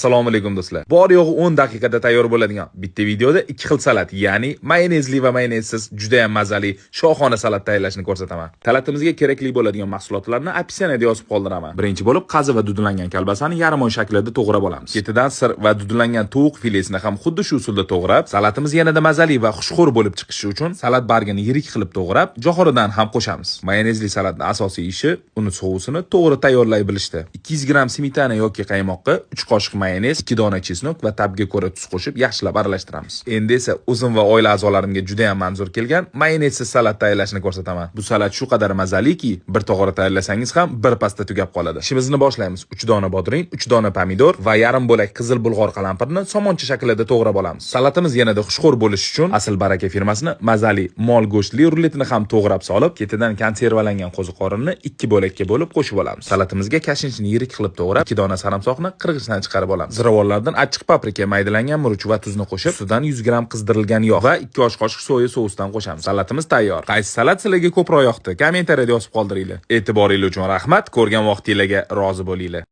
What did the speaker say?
Assalomu alaykum do'stlar. Bor yo'g'i 10 daqiqada tayyor bo'ladigan bitta videoda ikki xil salat, ya'ni mayonezli va mayonezsiz juda ham mazali shohona salat tayyorlashni ko'rsataman. Talatimizga kerakli bo'ladigan mahsulotlarni opsiyonida yozib qoldiraman. Birinchi bo'lib qazi va dudlangan kolbasani yarim oy shaklida to'g'rab olamiz. Ketidan sir va dudlangan tovuq filesini ham xuddi shu usulda to'g'rab, salatimiz yanada mazali va xushxo'r bo'lib chiqishi uchun salat bargini yirik qilib to'g'rab, jo'xoridan ham qo'shamiz. Mayonezli salatning asosiy ishi uni sousini to'g'ri tayyorlay bilishda. 200 gram smetana yoki qaymoqqa 3 qoshiq mayonez, 2 dona chesnok va tabga ko'ra tuz qo'shib yaxshilab aralashtiramiz. Endi esa o'zim va oila a'zolarimga juda ham manzur kelgan mayonezsiz salat tayyorlashni ko'rsataman. Bu salat shu qadar mazaliki, bir to'g'ri tayyorlasangiz ham bir pasda tugab qoladi. Ishimizni boshlaymiz. 3 dona bodring, 3 dona pomidor va yarim bo'lak qizil bulg'or qalampirni somoncha shaklida to'g'rab olamiz. Salatimiz yanada xushxo'r bo'lishi uchun Asl Baraka firmasining mazali mol go'shtli rulletini ham to'g'rab solib, ketidan konservalangan qo'ziqorinni 2 bo'lakka bo'lib qo'shib olamiz. Salatimizga kashinchini yirik qilib to'g'rab, 2 dona sarimsoqni qirg'ichdan chiqarib olamiz. Ziravorlardan achchiq paprika, maydalangan murch va tuzni qo'shib, ustidan 100 gram qizdirilgan yog' va 2 osh qoshiq soya sousdan qo'shamiz. Salatimiz tayyor. Qaysi salat sizlarga ko'proq yoqdi? Kommentariyada yozib qoldiringlar. E'tiboringiz uchun rahmat. Ko'rgan vaqtingizga rozi bo'linglar.